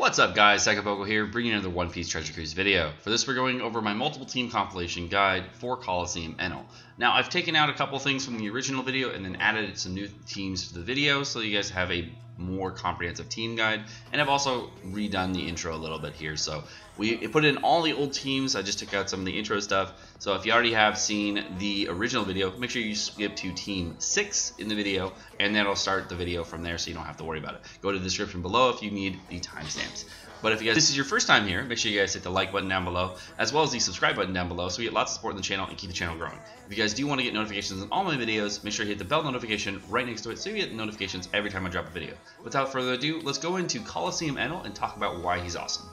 What's up guys, Sekapoko here, bringing you another One Piece Treasure Cruise video. For this we're going over my multiple team compilation guide for Colosseum Enel. Now I've taken out a couple things from the original video and then added some new teams to the video so you guys have a more comprehensive team guide, and I've also redone the intro a little bit here. So we put in all the old teams. I just took out some of the intro stuff. So if you already have seen the original video, make sure you skip to team 6 in the video, and that'll start the video from there so you don't have to worry about it. Go to the description below if you need the timestamps. But if you guys, this is your first time here, make sure you guys hit the like button down below, as well as the subscribe button down below, so we get lots of support in the channel and keep the channel growing. If you guys do want to get notifications on all my videos, make sure you hit the bell notification right next to it so you get notifications every time I drop a video. Without further ado, let's go into Colosseum Enel and talk about why he's awesome.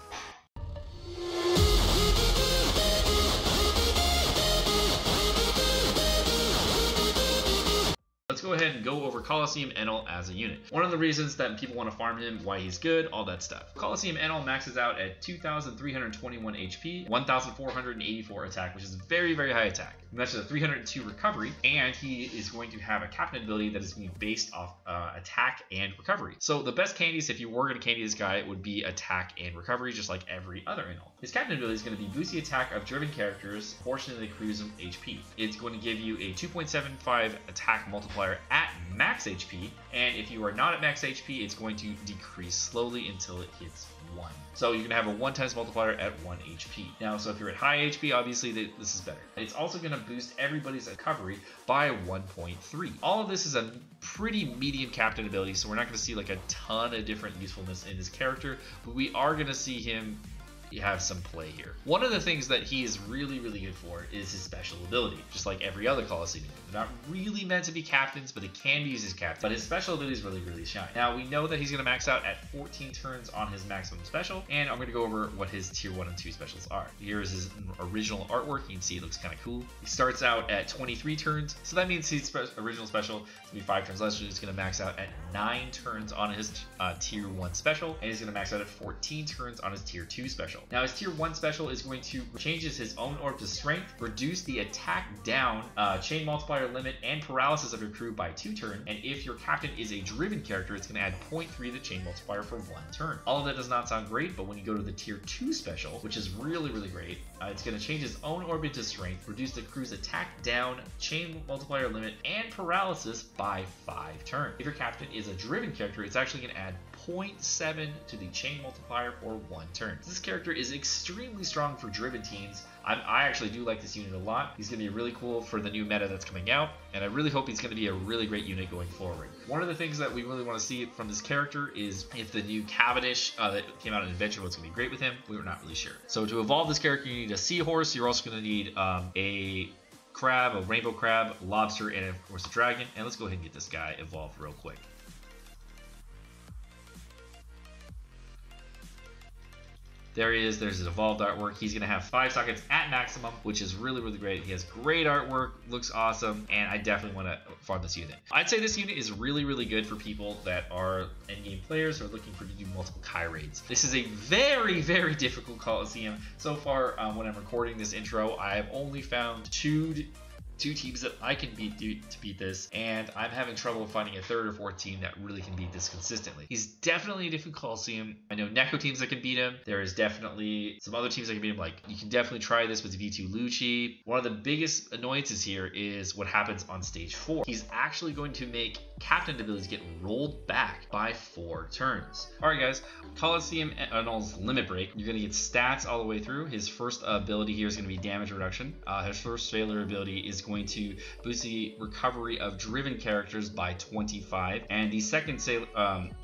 Let's go ahead and go over Colosseum Enel as a unit. One of the reasons that people want to farm him, why he's good, all that stuff. Colosseum Enel maxes out at 2,321 HP, 1,484 attack, which is very, very high attack. He matches a 302 recovery, and he is going to have a captain ability that is going to be based off attack and recovery. So the best candies, if you were going to candy this guy, would be attack and recovery, just like every other Enel. His captain ability is going to be boost the attack of driven characters, proportionally the crew's HP. It's going to give you a 2.75 attack multiplier at max HP, and if you are not at max HP, it's going to decrease slowly until it hits 1. So you're going to have a 1 times multiplier at 1 HP. Now, so if you're at high HP, obviously this is better. It's also going to boost everybody's recovery by 1.3. All of this is a pretty medium captain ability, so we're not going to see like a ton of different usefulness in his character, but we are going to see him have some play here. One of the things that he is really, really good for is his special ability, just like every other Colosseum. They're not really meant to be captains, but it can be used as captain. But his special ability is really, really shine. Now, we know that he's going to max out at 14 turns on his maximum special, and I'm going to go over what his tier 1 and 2 specials are. Here is his original artwork. You can see it looks kind of cool. He starts out at 23 turns, so that means his original special is going to be 5 turns less, so he's going to max out at 9 turns on his tier 1 special, and he's going to max out at 14 turns on his tier 2 special. Now, his tier 1 special is going to changes his own orb to strength, reduce the attack down, chain multiplier limit, and paralysis of your crew by 2 turns. And if your captain is a driven character, it's going to add 0.3 the chain multiplier for 1 turn. All of that does not sound great, but when you go to the tier 2 special, which is really, really great, it's going to change his own orb into strength, reduce the crew's attack down, chain multiplier limit, and paralysis by 5 turns. If your captain is a driven character, it's actually going to add 0.7 to the chain multiplier for 1 turn. This character is extremely strong for driven teams. I actually do like this unit a lot. He's going to be really cool for the new meta that's coming out, and I really hope he's going to be a really great unit going forward. One of the things that we really want to see from this character is if the new Cavendish that came out in Adventure was going to be great with him. We were not really sure. So to evolve this character, you need a seahorse. You're also going to need a crab, a rainbow crab, lobster, and of course a dragon. And let's go ahead and get this guy evolved real quick. There he is. There's his evolved artwork. He's going to have 5 sockets at maximum, which is really, really great. He has great artwork, looks awesome, and I definitely want to farm this unit. I'd say this unit is really, really good for people that are endgame players or looking to do multiple Kai raids. This is a very, very difficult Colosseum. So far, when I'm recording this intro, I have only found two teams that I can beat to beat this, and I'm having trouble finding a 3rd or 4th team that really can beat this consistently. He's definitely a different Colosseum. I know Neko teams that can beat him. There is definitely some other teams that can beat him. Like, you can definitely try this with V2 Lucci. One of the biggest annoyances here is what happens on stage 4. He's actually going to make captain abilities get rolled back by 4 turns. All right, guys, Colosseum Enel's limit break. You're going to get stats all the way through. His first ability here is going to be damage reduction. His first failure ability is going to boost the recovery of driven characters by 25, and the second sailor,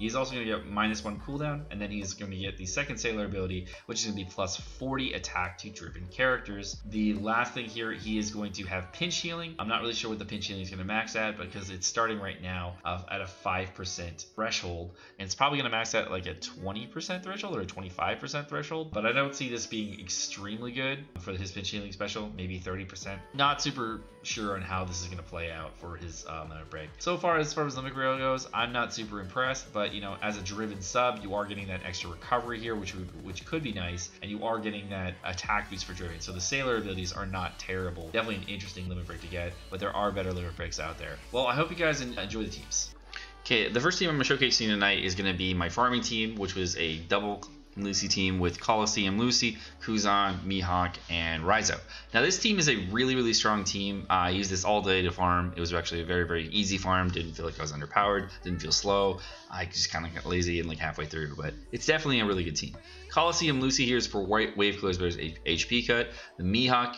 he's also going to get -1 cooldown, and then he's going to get the second sailor ability, which is going to be plus 40 attack to driven characters. The last thing here, he is going to have pinch healing. I'm not really sure what the pinch healing is going to max at, because it's starting right now at a 5% threshold, and it's probably going to max at like a 20% threshold or a 25% threshold, but I don't see this being extremely good for his pinch healing special. Maybe 30%. Not super sure on how this is going to play out for his limit break. So far as limit break goes, I'm not super impressed, but you know, as a driven sub, you are getting that extra recovery here, which could be nice, and you are getting that attack boost for driven. So the sailor abilities are not terrible. Definitely an interesting limit break to get, but there are better limit breaks out there. Well, I hope you guys enjoy the teams. Okay, the first team I'm showcasing tonight is going to be my farming team, which was a double Lucy team with Colosseum Lucy, Kuzan, Mihawk, and Raizo. Now this team is a really strong team. I used this all day to farm. It was actually a very easy farm. Didn't feel like I was underpowered. Didn't feel slow. I just kind of got lazy and like halfway through, but it's definitely a really good team. Colosseum Lucy here is for wave clears, but HP cut. The Mihawk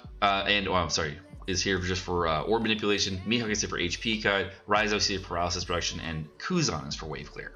is here just for orb manipulation. Mihawk is here for HP cut. Raizo is here for paralysis production, and Kuzan is for wave clear.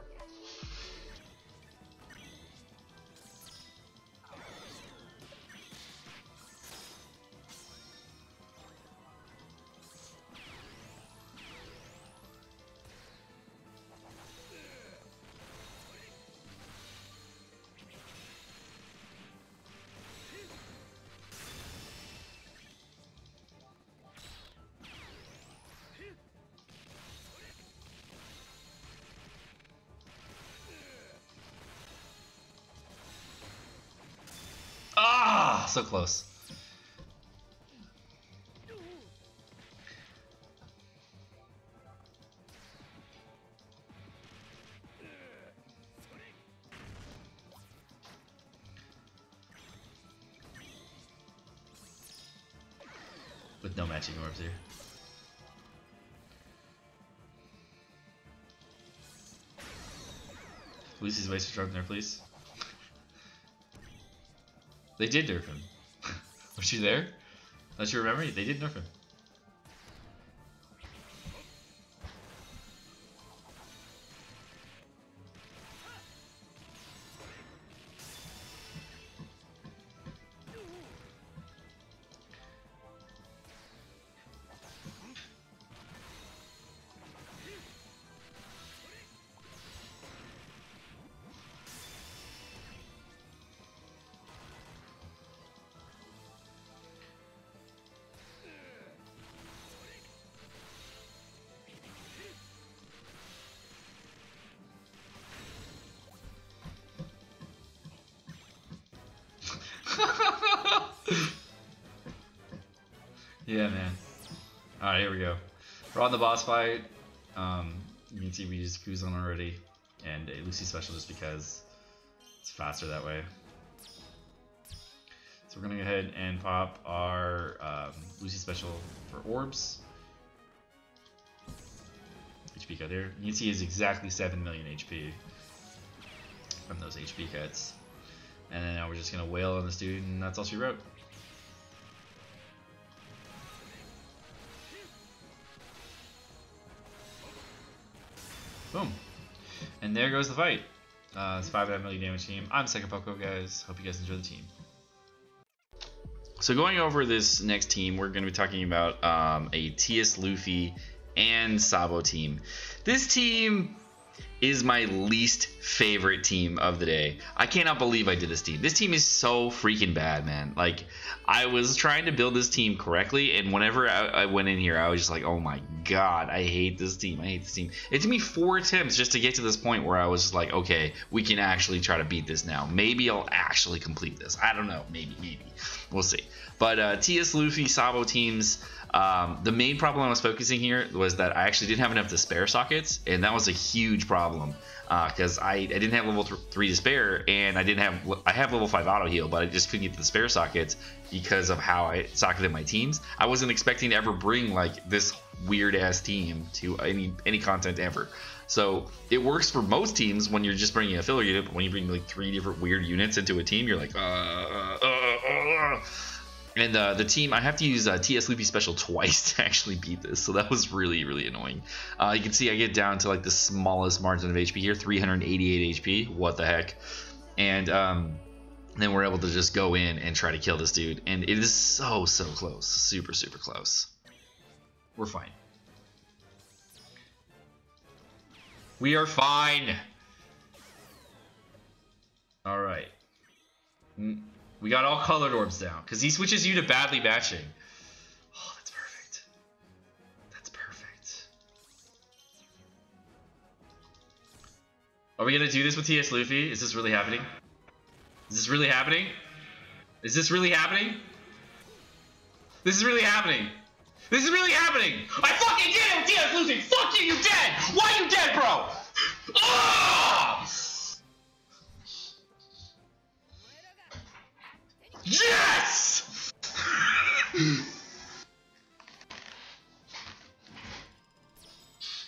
Ah, so close. With no matching orbs here. Lucy's waste of drug there, please. They did nerf him. Was you there? Don't you remember? They did nerf him. Yeah, man. Alright, here we go. We're on the boss fight. You can see we used Kuzan already, and a Lucy special just because it's faster that way. So we're gonna go ahead and pop our Lucy special for orbs. HP cut here. You can see it's exactly 7 million HP from those HP cuts. And then now we're just gonna wail on this dude, and that's all she wrote. Boom. And there goes the fight. It's 5.5 million damage team. I'm Sekapoko, guys. Hope you guys enjoy the team. So going over this next team, we're going to be talking about a TS Luffy and Sabo team. This team is my least favorite team of the day. I cannot believe I did this team. This team is so freaking bad, man. Like, I was trying to build this team correctly, and whenever I went in here, I was just like, oh my god, I hate this team. I hate this team. It took me 4 attempts just to get to this point where I was just like, okay, we can actually try to beat this now. Maybe I'll actually complete this. I don't know. Maybe. We'll see. But TS Luffy, Sabo teams, the main problem I was focusing here was that I actually didn't have enough to spare sockets, and that was a huge problem because I didn't have level 3 to spare, and I have level 5 auto heal, but I just couldn't get the spare sockets because of how I socketed my teams. I wasn't expecting to ever bring like this weird ass team to any content ever. So it works for most teams when you're just bringing a filler unit, but when you bring like 3 different weird units into a team, you're like And the team, I have to use TS Luffy special twice to actually beat this, so that was really annoying. You can see I get down to like the smallest margin of HP here, 388 HP. What the heck? And then we're able to just go in and try to kill this dude, and it is so close, super close. We're fine. We are fine. All right. We got all colored orbs down because he switches you to badly matching. Oh, that's perfect. That's perfect. Are we gonna do this with TS Luffy? Is this really happening? Is this really happening? Is this really happening? This is really happening. This is really happening. I fucking did it with TS Luffy. Fuck you, you dead. Why you dead, bro? Ah! Yes!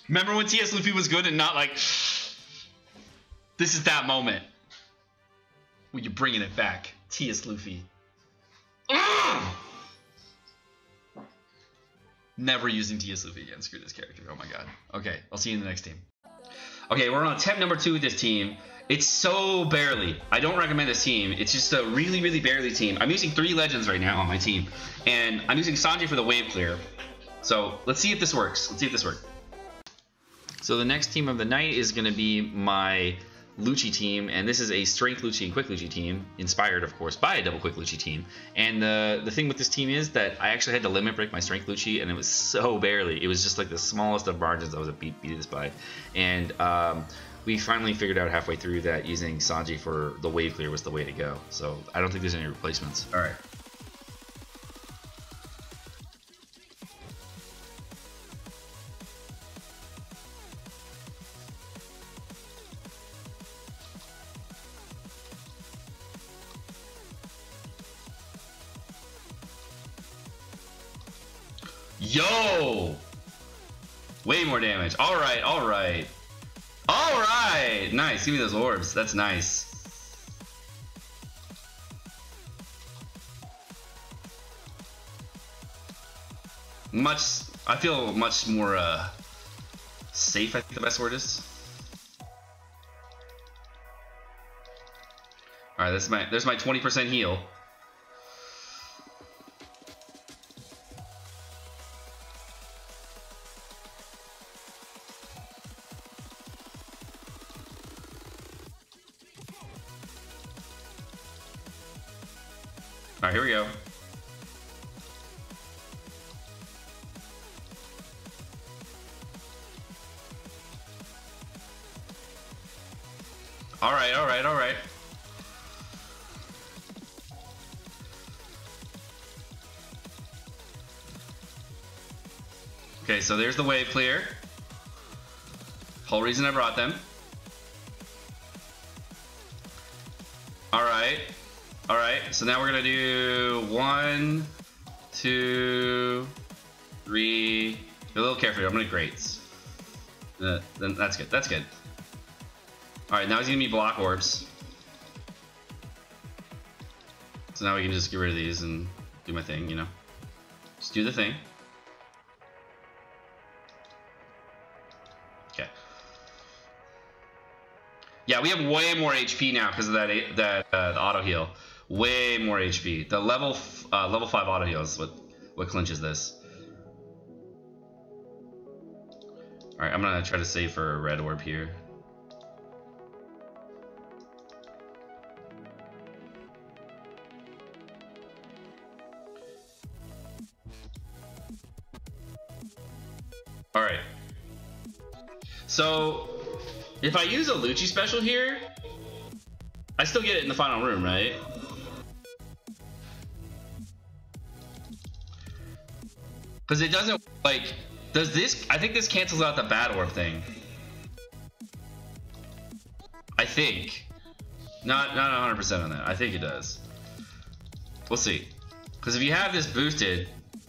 Remember when TS Luffy was good and not like... This is that moment. When you're bringing it back. TS Luffy. Never using TS Luffy again. Screw this character. Oh my god. Okay, I'll see you in the next team. Okay, we're on attempt number 2 with this team. It's so barely. I don't recommend this team. It's just a really, really barely team. I'm using 3 legends right now on my team. And I'm using Sanji for the wave clear. So let's see if this works. Let's see if this works. So the next team of the night is going to be my Lucci team, and this is a strength Lucci and quick Lucci team, inspired of course by a double quick Lucci team. And the thing with this team is that I actually had to limit break my strength Lucci, and it was so barely. It was just like the smallest of margins I was beat this by. And we finally figured out halfway through that using Sanji for the wave clear was the way to go. So I don't think there's any replacements. All right. Yo! Way more damage. Alright, alright. Alright! Nice. Give me those orbs. That's nice. I feel much more safe, I think the best word is. Alright, there's my 20% heal. All right, here we go. All right, all right, all right. Okay, so there's the wave clear. Whole reason I brought them. All right. All right, so now we're gonna do 1, 2, 3. Be a little careful. I'm gonna greats. Then that's good. That's good. All right, now he's gonna be block orbs. So now we can just get rid of these and do my thing. You know, just do the thing. Okay. Yeah, we have way more HP now because of that auto heal. Way more HP. The level 5 auto heal is what clinches this. All right, I'm gonna try to save for a red orb here. All right. So if I use a Lucci special here, I still get it in the final room, right? Because it doesn't, like, does this, I think this cancels out the bad orb thing. I think. Not 100% on that. I think it does. We'll see. Because if you have this boosted,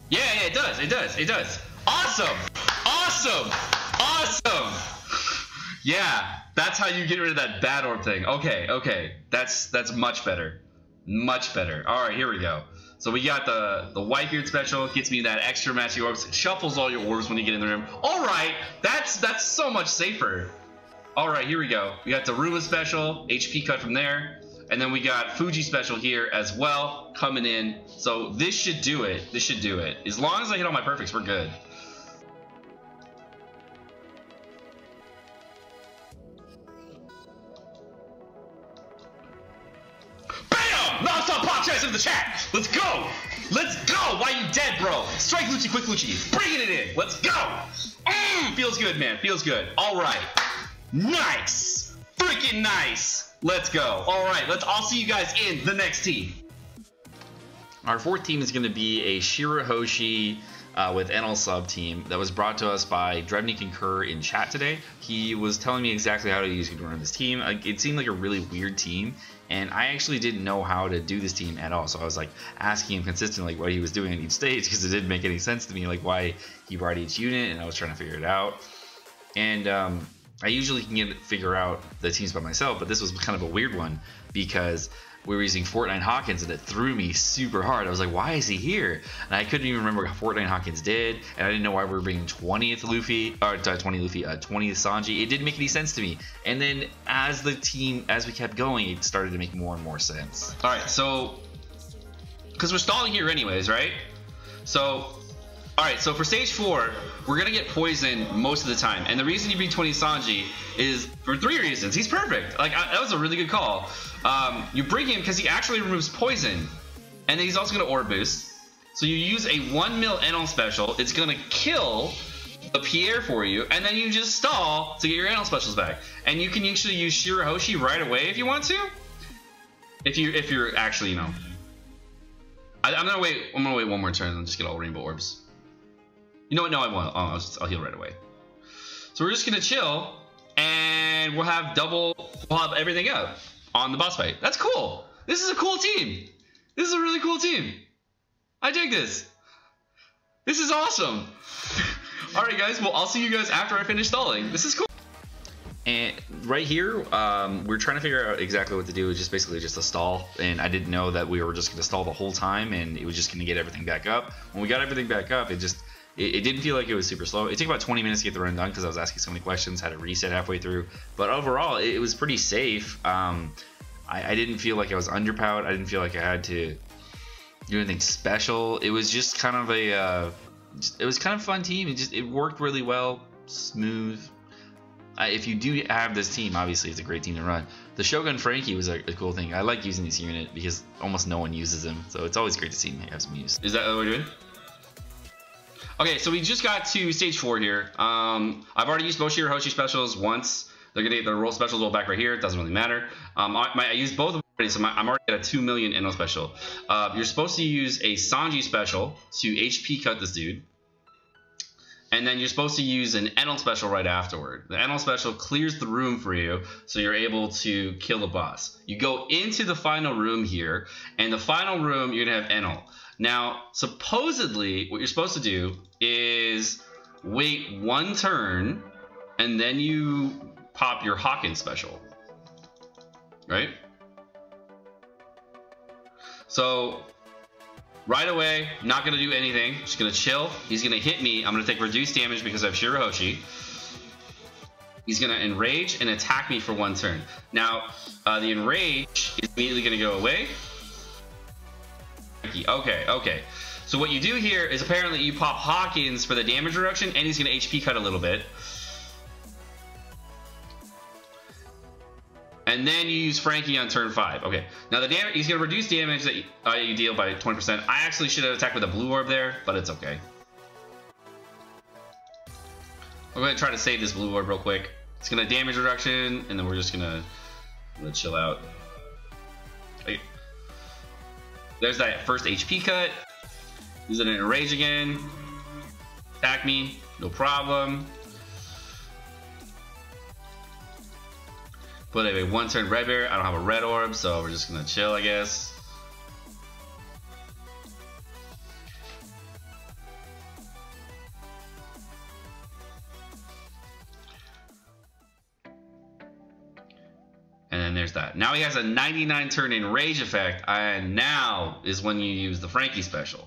yeah, it does, it does, it does. Awesome! Awesome! Awesome! Yeah, that's how you get rid of that bad orb thing. Okay, okay. That's much better. Much better. Alright, here we go. So we got the Whitebeard special, gets me that extra matchy orbs, shuffles all your orbs when you get in the room. Alright, that's so much safer. Alright, here we go. We got the Daruma special, HP cut from there. And then we got Fuji special here as well, coming in. So this should do it. This should do it. As long as I hit all my perfects, we're good. Non-stop pop chats in the chat. Let's go. Let's go. Why you dead, bro? Strike Lucci, quick Lucci. Bringing it in. Let's go. Feels good, man. Feels good. All right. Nice. Freaking nice. Let's go. All right. I'll see you guys in the next team. Our fourth team is going to be a Shirahoshi with Enel sub team that was brought to us by Drevny Concur in chat today. He was telling me exactly how he's going to run this team. It seemed like a really weird team, And I actually didn't know how to do this team at all. So I was like asking him consistently like what he was doing in each stage because it didn't make any sense to me, like why he brought each unit, and I was trying to figure it out. And I usually can figure out the teams by myself, but this was kind of a weird one because we were using Fortnite Hawkins and it threw me super hard. I was like, why is he here? And I couldn't even remember what Fortnite Hawkins did, and I didn't know why we were bringing 20th Luffy, or 20th Sanji. It didn't make any sense to me. And then as we kept going, it started to make more and more sense. All right, so because we're stalling here anyways, right? So all right, so for stage 4, we're gonna get poisoned most of the time, and the reason you bring 20 Sanji is for 3 reasons. He's perfect. Like that was a really good call. You bring him because he actually removes poison, and then he's also gonna orb boost. So you use a 1 mil Enel special. It's gonna kill the Pierre for you, and then you just stall to get your Enel specials back. And you can actually use Shirahoshi right away if you want to. If you're actually, you know, I'm gonna wait 1 more turn and just get all rainbow orbs. You know what? No, I won't. I'll heal right away. So we're just gonna chill, and we'll have everything up on the boss fight. That's cool. This is a cool team. This is a really cool team. I dig this. This is awesome. All right, guys. Well, I'll see you guys after I finish stalling. This is cool. And right here, we're trying to figure out exactly what to do. It's just basically just a stall, and I didn't know that we were just gonna stall the whole time, and it was just gonna get everything back up. When we got everything back up, it didn't feel like it was super slow. It took about 20 minutes to get the run done because I was asking so many questions, had to reset halfway through. But overall, it was pretty safe. I didn't feel like I was underpowered. I didn't feel like I had to do anything special. It was just kind of it was kind of fun team. It worked really well, smooth. If you do have this team, obviously it's a great team to run. The Shogun Frankie was a cool thing. I like using this unit because almost no one uses him, so it's always great to see him have some use. Is that what we're doing? Okay, so we just got to stage 4 here. I've already used both Shirahoshi specials once. They're gonna get their roll specials roll back right here. It doesn't really matter. I used both of them already, so I'm already at a 2 million Enel special. You're supposed to use a Sanji special to HP cut this dude. And then you're supposed to use an Enel special right afterward. The Enel special clears the room for you, so you're able to kill the boss. You go into the final room here, and the final room, you're gonna have Enel. Now, supposedly, what you're supposed to do is wait 1 turn, and then you pop your Hawkins special, right? So, right away, not going to do anything, just going to chill. He's going to hit me. I'm going to take reduced damage because I have Shirahoshi. He's going to enrage and attack me for 1 turn. Now, the enrage is immediately going to go away. Okay. So what you do here is apparently you pop Hawkins for the damage reduction, and he's going to HP cut a little bit. And then you use Frankie on turn 5. Okay. Now the damage, he's going to reduce damage that you deal by 20%. I actually should have attacked with a blue orb there, but it's okay. I'm going to try to save this blue orb real quick. It's going to damage reduction, and then we're just going to chill out. Okay. There's that first HP cut. Use it in a rage again. Attack me, no problem. But anyway, 1 turn red bear. I don't have a red orb, so we're just gonna chill, I guess. And then there's that. Now he has a 99 turn enrage effect, and now is when you use the Frankie special.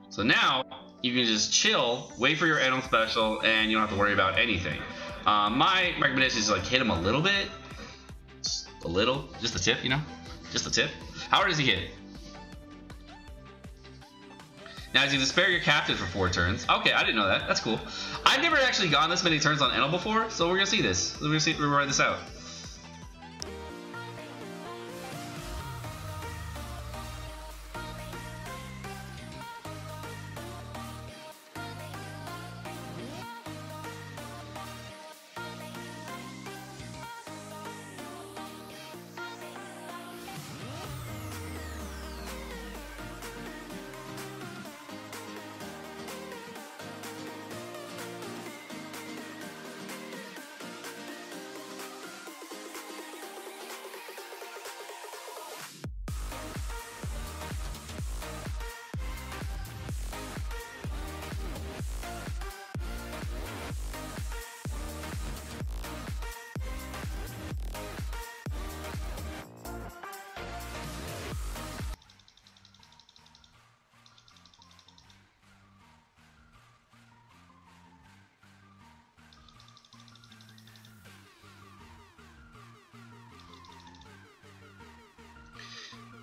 So now you can just chill, wait for your Enel special, and you don't have to worry about anything. My recommendation is like hit him a little bit, just a little, just a tip, you know, just a tip. How hard does he hit? Now he's gonna spare your captain for 4 turns. Okay, I didn't know that. That's cool. I've never actually gone this many turns on Enel before, so we're gonna see this. We're gonna ride this out.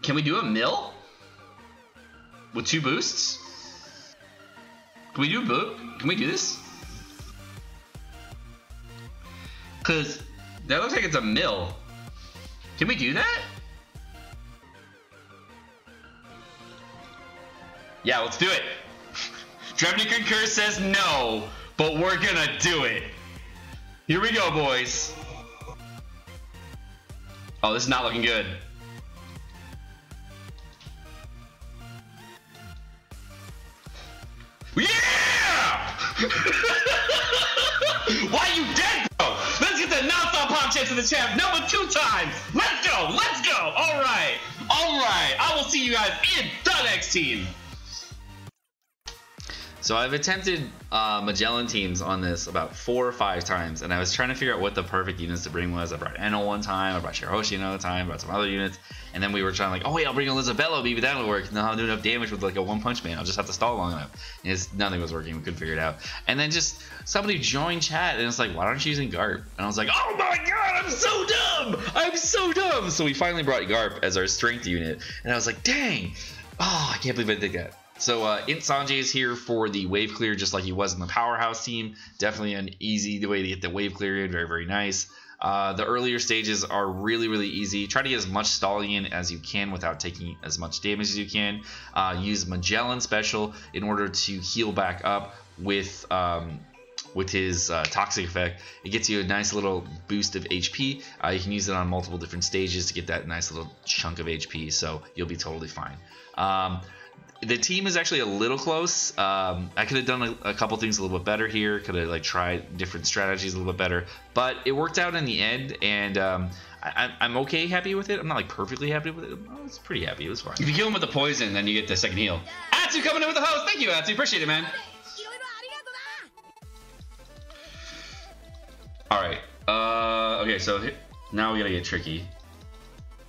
Can we do a mill? With 2 boosts? Can we do a boot? Can we do this? Cause that looks like it's a mill. Can we do that? Yeah, let's do it. Drevny Concur says no, but we're gonna do it. Here we go, boys. Oh, this is not looking good. Yeah! Why you dead, bro? Let's get the non-stop pop chance of the champ number 2 times. Let's go, let's go. All right. I will see you guys in the next team. So I've attempted Magellan teams on this about 4 or 5 times, and I was trying to figure out what the perfect units to bring was. I brought Enel one time, I brought Shirahoshi another time, I brought some other units, and then we were trying like, oh wait, I'll bring Elizabeth, maybe that'll work. And I'll do enough damage with like a 1-punch man. I'll just have to stall long enough. And nothing was working. We couldn't figure it out. And then just somebody joined chat, and it's like, why aren't you using Garp? And I was like, oh my god, I'm so dumb! I'm so dumb! So we finally brought Garp as our strength unit, and I was like, dang! Oh, I can't believe I did that. So Int Sanjay is here for the wave clear, just like he was in the Powerhouse team. Definitely an easy way to get the wave clear in. Very, very nice. The earlier stages are really, really easy. Try to get as much stalling in as you can without taking as much damage as you can. Use Magellan special in order to heal back up with his toxic effect. It gets you a nice little boost of HP. You can use it on multiple different stages to get that nice little chunk of HP, so you'll be totally fine. The team is actually a little close. I could have done a couple things a little bit better here. Could have like tried different strategies a little bit better, but it worked out in the end, and I'm okay happy with it. I'm not like perfectly happy with it. I was pretty happy. It was fine. If you kill him with the poison, then you get the second heal. Atsu coming in with the host. Thank you, Atsu. Appreciate it, man. All right. Okay, so now we gotta get tricky.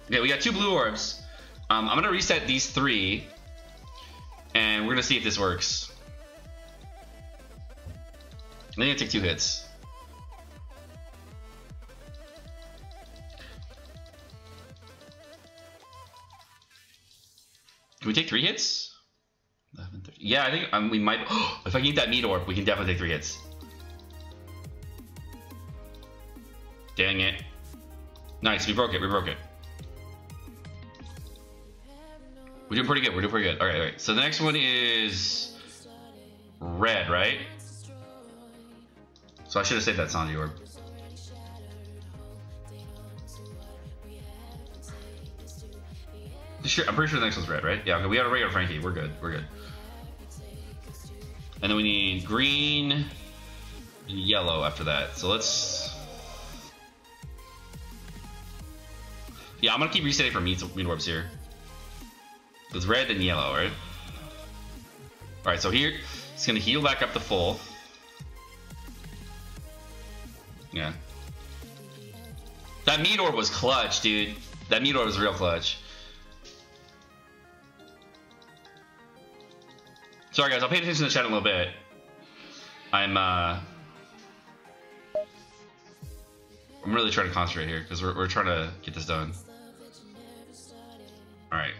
Okay, we got 2 blue orbs. I'm gonna reset these 3. And we're gonna see if this works. I think I take 2 hits. Can we take 3 hits? 11, 13. Yeah, I think we might. If I can get that meat orb, we can definitely take 3 hits. Dang it. Nice, we broke it, we broke it. We're doing pretty good, we're doing pretty good. All right. So the next one is red, right? So I should have saved that Sanji orb. I'm pretty sure the next one's red, right? Yeah, okay, we got a regular Frankie. We're good, we're good. And then we need green and yellow after that. So let's... Yeah, I'm gonna keep resetting for meat orbs here. It's red and yellow, right? Alright, so here it's gonna heal back up to full. Yeah. That meat orb was clutch, dude. That meat orb was real clutch. Sorry guys, I'll pay attention to the chat a little bit. I'm really trying to concentrate here because we're trying to get this done. Alright.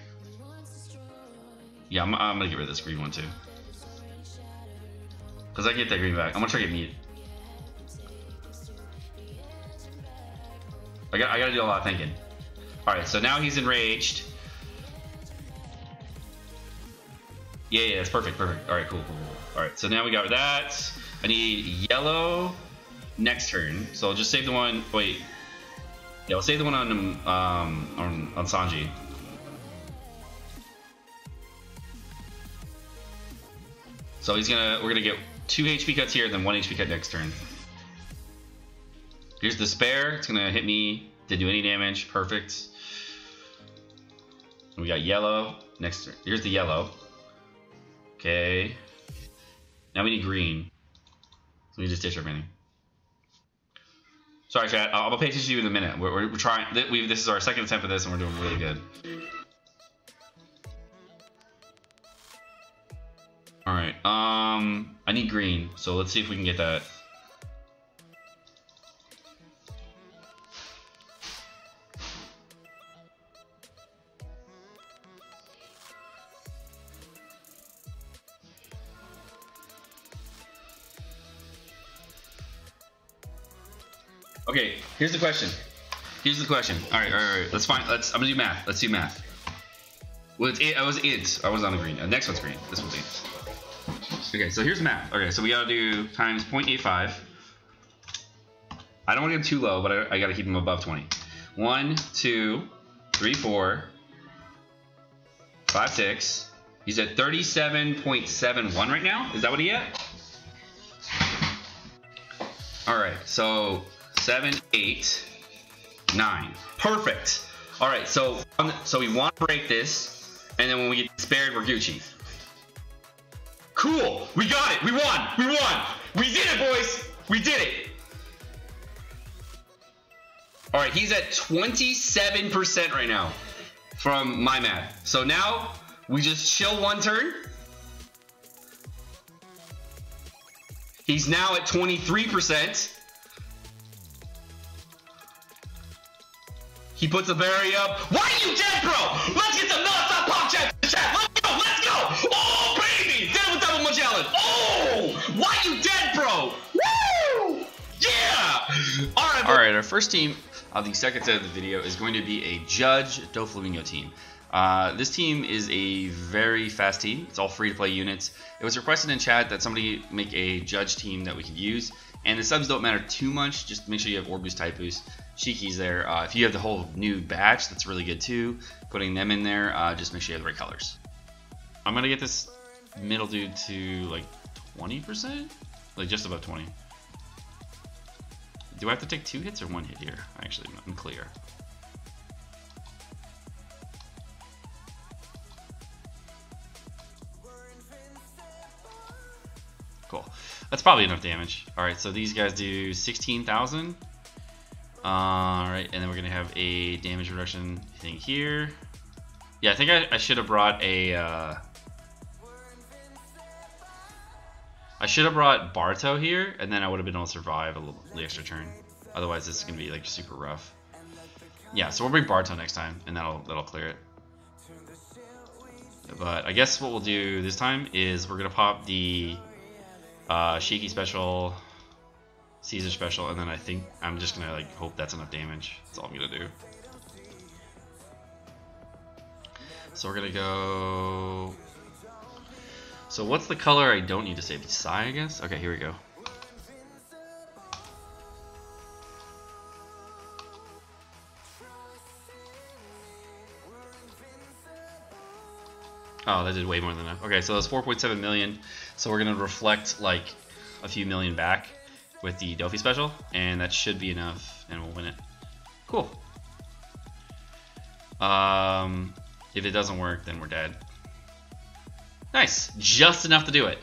Yeah, I'm gonna get rid of this green one too. Because I can get that green back. I'm gonna try to get meat. I gotta do a lot of thinking. Alright, so now he's enraged. Yeah, that's perfect, perfect. Alright, cool. Alright, so now we got that. I need yellow next turn. So I'll just save the one. Wait. Yeah, I'll save the one on Sanji. So we're gonna get 2 HP cuts here, then 1 HP cut next turn. Here's the spare. It's gonna hit me. Didn't do any damage. Perfect. We got yellow next turn. Here's the yellow. Okay. Now we need green. So we just ditch everything. Sorry, chat. I'll pay attention to you in a minute. We're trying. This is our second attempt at this, and we're doing really good. All right. I need green. So let's see if we can get that. Okay, here's the question. All right. Let's find. I'm gonna do math. Let's do math. Well, I was on the green. Next one's green. This one's int. Okay, so here's math. Okay, so we gotta do times 0.85. I don't want to get too low, but I gotta keep them above 20. 1, 2, 3, 4, 5, 6. He's at 37.71 right now. Is that what he at? All right, so 7, 8, 9. Perfect. All right, so we want to break this, and then when we get spared, we're Gucci. Cool. We got it. We won. We won. We did it, boys. We did it. All right, he's at 27% right now from my math. So now we just chill one turn. He's now at 23%. He puts a berry up. Why are you dead, bro? Let's get some non-stop pop chat. Let's go. Let's go. Oh, baby. Dead with double Magellan. Oh, why are you dead, bro? Woo! Yeah. All right, our first team of the second set of the video is going to be a Judge Doflamingo team. This team is a very fast team. It's all free-to-play units. It was requested in chat that somebody make a Judge team that we could use, and the subs don't matter too much. Just make sure you have Orb Boost, Type Boost, Shiki's there. If you have the whole new batch, that's really good too. Putting them in there, just make sure you have the right colors. I'm gonna get this middle dude to like 20%, like just above 20. Do I have to take 2 hits or 1 hit here? Actually, I'm clear. Cool. That's probably enough damage. Alright, so these guys do 16,000. Alright, and then we're going to have a damage reduction thing here. Yeah, I think I should have brought a... I should have brought Barto here, and then I would have been able to survive the extra turn. Otherwise, this is going to be like super rough. Yeah, so we'll bring Barto next time, and that'll clear it. But I guess what we'll do this time is we're going to pop the Shiki special, Caesar special, and then I think I'm just going to like hope that's enough damage. That's all I'm going to do. So we're going to go... So what's the color I don't need to save? Sai, I guess? Okay, here we go. Oh, that did way more than enough. Okay, so that's 4.7 million. So we're going to reflect like a few million back with the Doffy special, and that should be enough, and we'll win it. Cool. If it doesn't work, then we're dead. Nice, just enough to do it.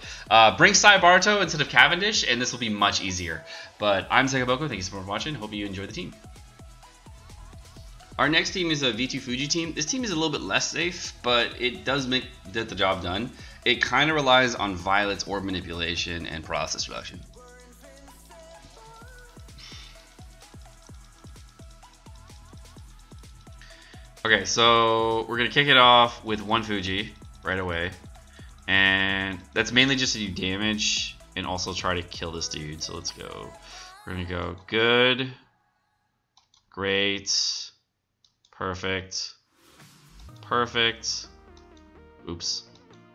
Bring Sai Barto instead of Cavendish, and this will be much easier. But I'm Sekapoko, thank you so much for watching. Hope you enjoy the team. Our next team is a V2 Fuji team. This team is a little bit less safe, but it does get the job done. It kind of relies on Violet's orb manipulation and process reduction. Okay, so we're gonna kick it off with one Fuji right away. And that's mainly just to do damage and also try to kill this dude. So let's go. We're going to go good, great, perfect, perfect. Oops.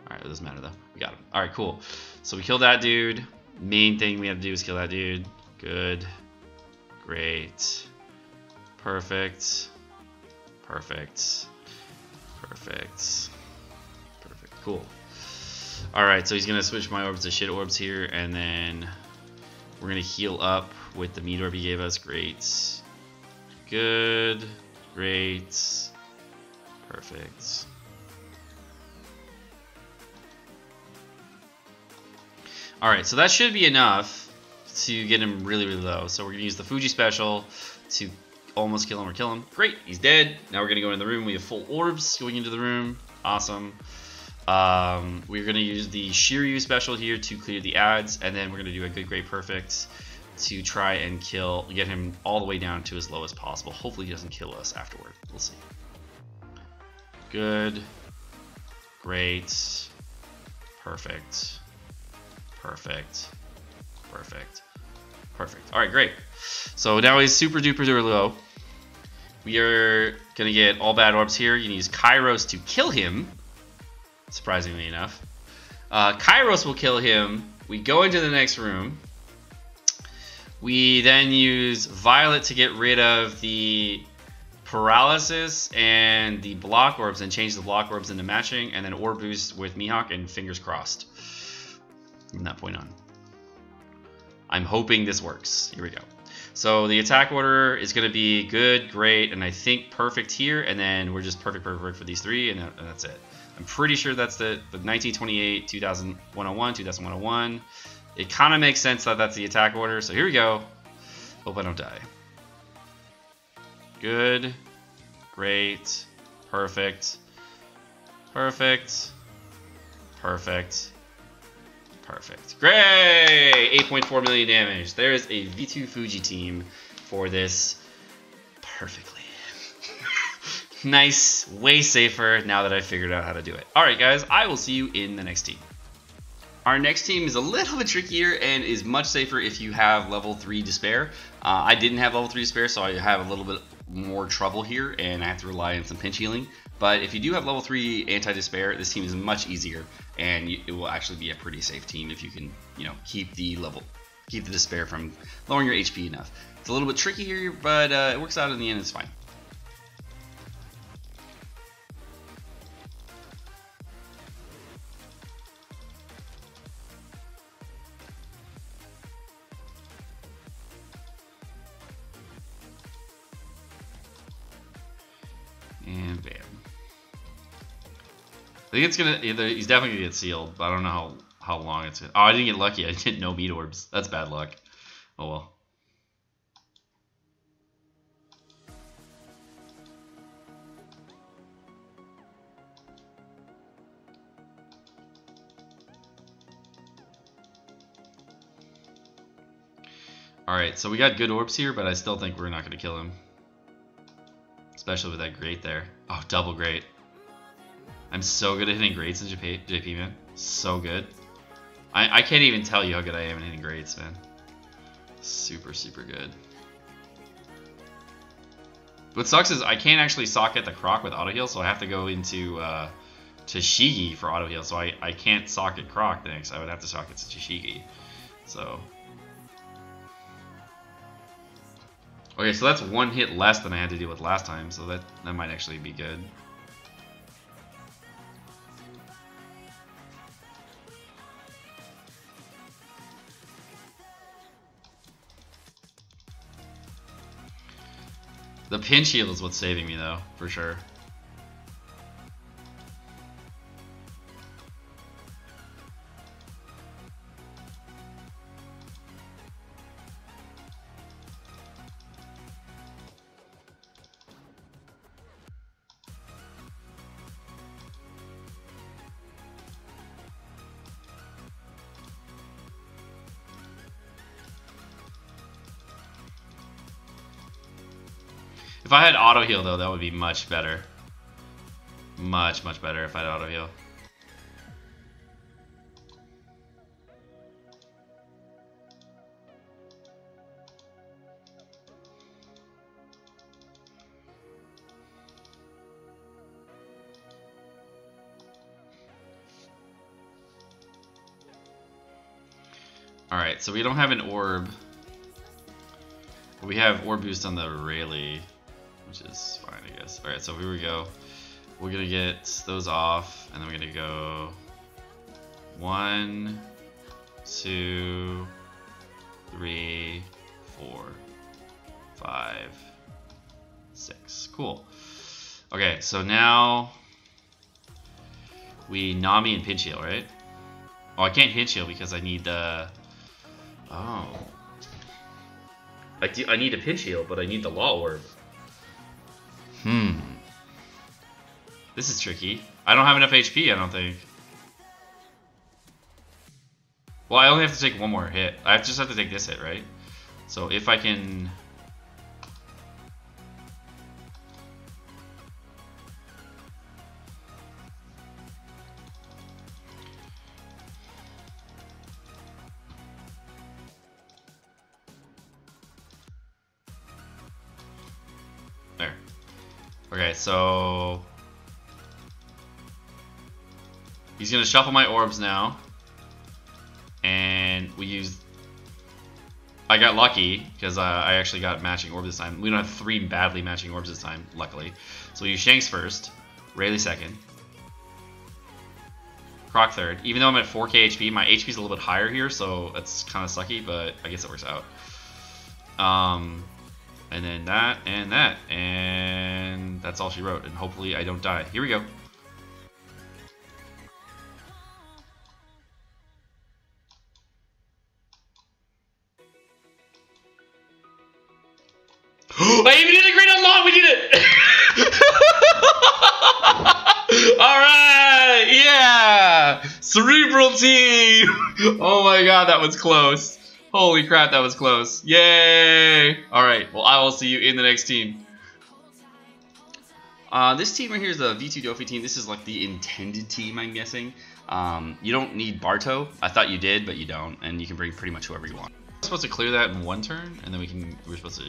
All right, it doesn't matter though. We got him. All right, cool. So we killed that dude. Main thing we have to do is kill that dude. Good, great, perfect, perfect, perfect, perfect. Cool. Alright, so he's going to switch my orbs to shit orbs here, and then we're going to heal up with the meat orb he gave us. Great. Good. Great. Perfect. Alright, so that should be enough to get him really, really low. So we're going to use the Fuji special to almost kill him or kill him. Great, he's dead. Now we're going to go in the room. We have full orbs going into the room. Awesome. We're going to use the Shiryu special here to clear the ads, and then we're going to do a good, great, perfect to try and get him all the way down to as low as possible. Hopefully he doesn't kill us afterward. We'll see. Good, great, perfect, perfect, perfect, Perfect. All right, great. So now he's super duper low. We are going to get all bad orbs here. You can use Kairos to kill him, surprisingly enough. Kairos will kill him. We go into the next room. We then use Violet to get rid of the paralysis and the block orbs and change the block orbs into matching, and then orb boost with Mihawk, and fingers crossed from that point on. I'm hoping this works. Here we go. So the attack order is going to be good, great, and I think perfect here, and then we're just perfect for these three, and that's it. I'm pretty sure that's the 1928, 2101, 2101. It kind of makes sense that that's the attack order, so here we go. Hope I don't die. Good, great, perfect, perfect, perfect, perfect. Great! 8.4 million damage. There's a V2 Fuji team for this perfectly. Nice, way safer now that I figured out how to do it. Alright guys, I will see you in the next team. Our next team is a little bit trickier and is much safer if you have level 3 Despair. I didn't have level 3 Despair, so I have a little bit more trouble here, and I have to rely on some pinch healing. But if you do have level 3 Anti-Despair, this team is much easier, and it will actually be a pretty safe team if you can, keep the Despair from lowering your HP enough. It's a little bit tricky here, but it works out in the end. It's fine. And bam. I think it's gonna. He's definitely gonna get sealed, but I don't know how long it's gonna. Oh, I didn't get lucky. I didn't know meat orbs. That's bad luck. Oh well. All right, so we got good orbs here, but I still think we're not gonna kill him. Especially with that great there. Oh, double great. I'm so good at hitting greats in JP, man. So good. I can't even tell you how good I am at hitting greats, man. Super, super good. What sucks is I can't actually socket the Croc with auto heal, so I have to go into to Shigi for auto heal. So I can't socket Croc next. I would have to socket to Shigi. So. Okay, so that's one hit less than I had to deal with last time, so that might actually be good. The pinch heal is what's saving me though, for sure. If I had auto heal though, that would be much better. Much, much better if I had auto heal. Alright, so we don't have an orb. But we have orb boost on the Rayleigh, which is fine, I guess. Alright, so here we go. We're gonna get those off, and then we're gonna go 1, 2, 3, 4, 5, 6. Cool. Okay, so now we Nami and pinch heal, right? Oh, I can't pinch heal because I need the. Oh. I need a pinch heal, but I need the Law Orb. This is tricky. I don't have enough HP, I don't think. Well, I only have to take one more hit. I just have to take this hit, right? So if I can... Okay, so he's gonna shuffle my orbs now, and we use. I got lucky because I actually got matching orbs this time. We don't have 3 badly matching orbs this time, luckily. So we use Shanks first, Rayleigh second, Croc third. Even though I'm at 4k HP, my HP is a little bit higher here, so that's kind of sucky, but I guess it works out. And then that, and that's all she wrote. And hopefully I don't die. Here we go. I even integrate on Long. We did it. All right, yeah, Cerebral Team. Oh my God, that was close. Holy crap, that was close. Yay. All right, well, I will see you in the next team. This team right here is the V2 Doffy team. This is like the intended team, I'm guessing. You don't need Barto. I thought you did, but you don't, and you can bring pretty much whoever you want. We're supposed to clear that in 1 turn, and then we're supposed to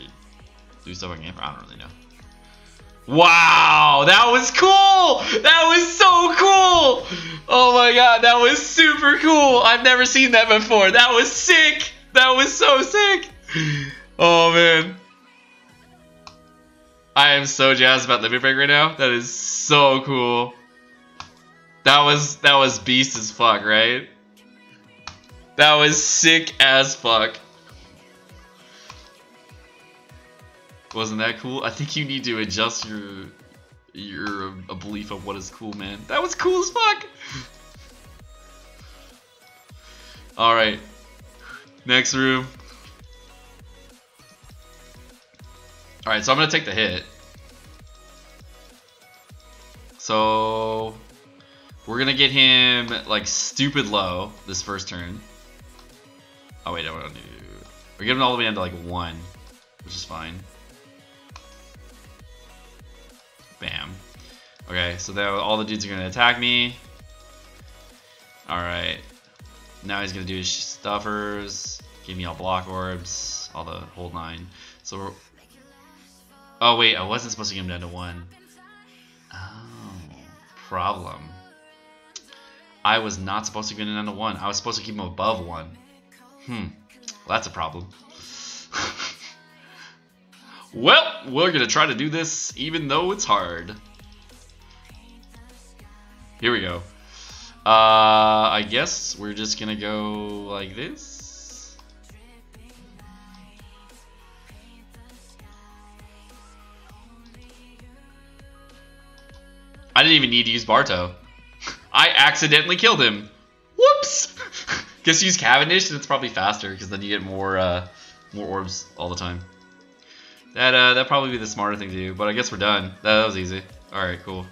do stuff like I don't really know. Wow, that was cool! That was so cool! Oh my God, that was super cool! I've never seen that before. That was sick! That was so sick! Oh man. I am so jazzed about Limit Break right now. That is so cool. That was beast as fuck, right? That was sick as fuck. Wasn't that cool? I think you need to adjust your belief of what is cool, man. That was cool as fuck. All right, next room. All right, so I'm gonna take the hit. So we're gonna get him like stupid low this first turn. Oh wait, we're getting him all the way down to like 1, which is fine. Bam. Okay, so now all the dudes are gonna attack me. Alright. Now he's gonna do his stuffers. Give me all block orbs. All the whole 9. So we're... Oh wait, I wasn't supposed to get him down to 1. Oh, problem. I was not supposed to get him down to 1. I was supposed to keep him above 1. Well, that's a problem. Well, we're gonna try to do this even though it's hard. Here we go. I guess we're just gonna go like this. I didn't even need to use Barto. I accidentally killed him. Whoops! Just use Cavendish and it's probably faster because then you get more orbs all the time. That'd probably be the smarter thing to do, but I guess we're done. That was easy. Alright, cool.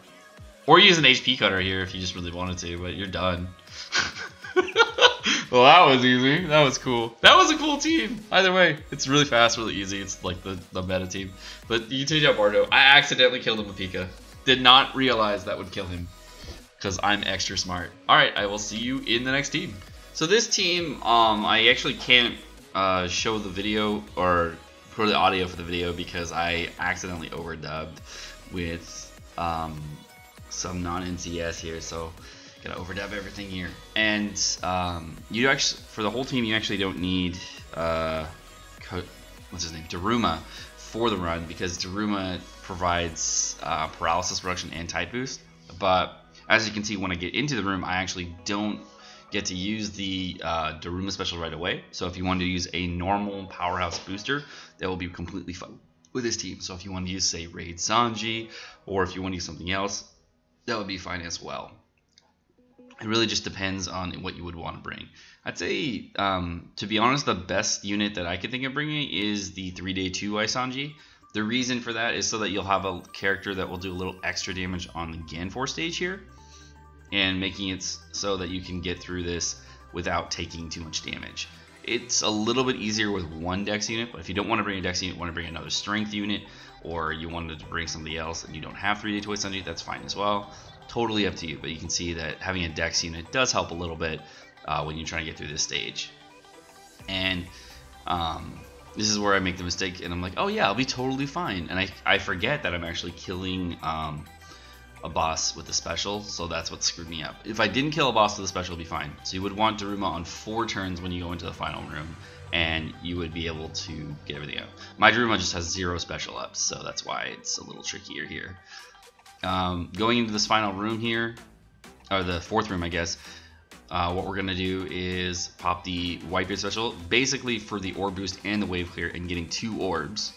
Or use an HP cutter here if you just really wanted to, but you're done. Well, that was easy. That was cool. That was a cool team. Either way, it's really fast, really easy. It's like the meta team. But you take out Bardo. I accidentally killed him with Pika. Did not realize that would kill him because I'm extra smart. Alright, I will see you in the next team. So this team, I actually can't show the video or for the audio for the video because I accidentally overdubbed with some non-NCS here, so gotta overdub everything here. And you actually, for the whole team, you actually don't need what's his name, Daruma, for the run because Daruma provides paralysis reduction and type boost. But as you can see, when I get into the room, I actually don't get to use the Daruma special right away. So if you want to use a normal Powerhouse booster, that will be completely fine with this team. So if you want to use, say, Raid Sanji, or if you want to use something else, that would be fine as well. It really just depends on what you would want to bring. I'd say, to be honest, the best unit that I could think of bringing is the 3-day 2-eye Sanji. The reason for that is so that you'll have a character that will do a little extra damage on the Ganfor stage here, and making it so that you can get through this without taking too much damage. It's a little bit easier with one dex unit, but if you don't want to bring a dex unit, want to bring another strength unit, or you wanted to bring somebody else and you don't have 3-day 2-eye Sanji, that's fine as well. Totally up to you, but you can see that having a dex unit does help a little bit when you're trying to get through this stage. And this is where I make the mistake, and I'm like, oh yeah, I'll be totally fine, and I forget that I'm actually killing a boss with a special, so that's what screwed me up. If I didn't kill a boss with a special, it'd be fine. So you would want Daruma on 4 turns when you go into the final room, and you would be able to get everything out. My Daruma just has 0 special ups, so that's why it's a little trickier here. Going into this final room here, or the 4th room, I guess, what we're gonna do is pop the Whitebeard special, basically for the orb boost and the wave clear, and getting 2 orbs.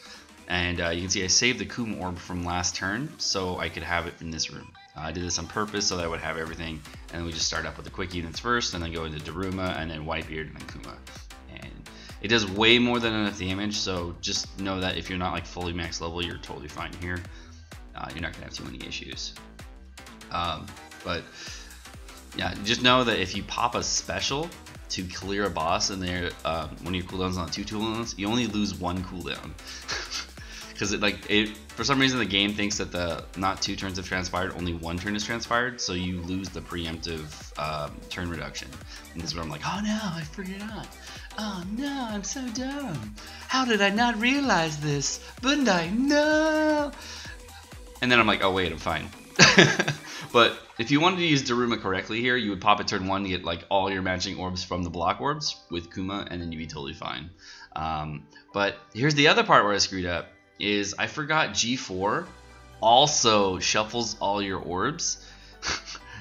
And you can see I saved the Kuma orb from last turn, so I could have it in this room. I did this on purpose so that I would have everything, and we just start up with the quick units first, and then go into Daruma, and then Whitebeard, and then Kuma. And it does way more than enough damage, so just know that if you're not like fully max level, you're totally fine here. You're not gonna have too many issues. But yeah, just know that if you pop a special to clear a boss and there, one of your cooldowns on 2 cooldowns, you only lose 1 cooldown. Because for some reason the game thinks that the not 2 turns have transpired, only 1 turn has transpired, so you lose the preemptive turn reduction. And this is where I'm like, oh no, I forgot. Oh no, I'm so dumb. How did I not realize this? Bandai, no! And then I'm like, oh wait, I'm fine. But if you wanted to use Daruma correctly here, you would pop it turn 1 to get like all your matching orbs from the block orbs with Kuma, and then you'd be totally fine. But here's the other part where I screwed up, is I forgot G4 also shuffles all your orbs.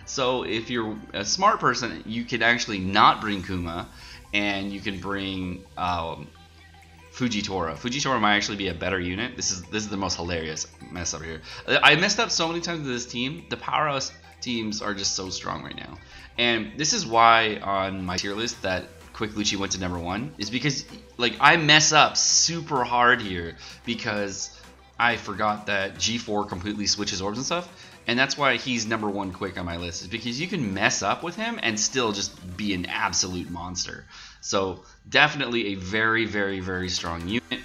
So if you're a smart person, you can actually not bring Kuma, and you can bring Fujitora. Fujitora might actually be a better unit. This is the most hilarious mess up here. I messed up so many times with this team. The Powerhouse teams are just so strong right now. And this is why on my tier list that Quick Lucci went to number 1, is because like I mess up super hard here because I forgot that G4 completely switches orbs and stuff. And that's why he's number 1 quick on my list, is because you can mess up with him and still just be an absolute monster. So definitely a very, very, very strong unit.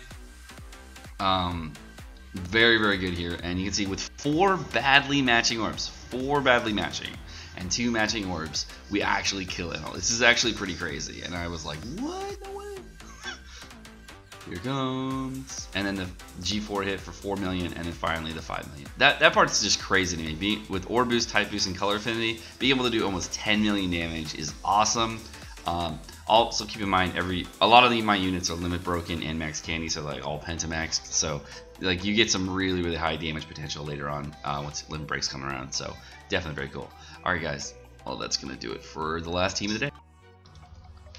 Very, very good here. And you can see with 4 badly matching orbs, 4 badly matching, and 2 matching orbs, we actually kill Enel. This is actually pretty crazy. And I was like, what? No way. Here comes. And then the G4 hit for 4 million, and then finally the 5 million. That part's just crazy to me. With orb boost, type boost, and color affinity, being able to do almost 10 million damage is awesome. Also keep in mind, a lot of my units are limit broken and max candy, so like all pentamaxed. So like you get some really, really high damage potential later on once limit breaks come around. So definitely very cool. Alright guys, well that's gonna do it for the last team of the day.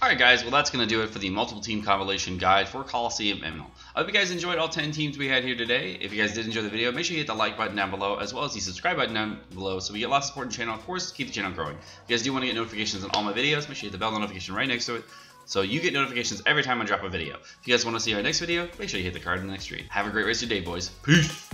Alright guys, well that's going to do it for the multiple team compilation guide for Colosseum Enel. I hope you guys enjoyed all 10 teams we had here today. If you guys did enjoy the video, make sure you hit the like button down below, as well as the subscribe button down below, so we get lots of support in the channel. Of course, keep the channel growing. If you guys do want to get notifications on all my videos, make sure you hit the bell notification right next to it, so you get notifications every time I drop a video. If you guys want to see our next video, make sure you hit the card in the next stream. Have a great rest of your day, boys. Peace!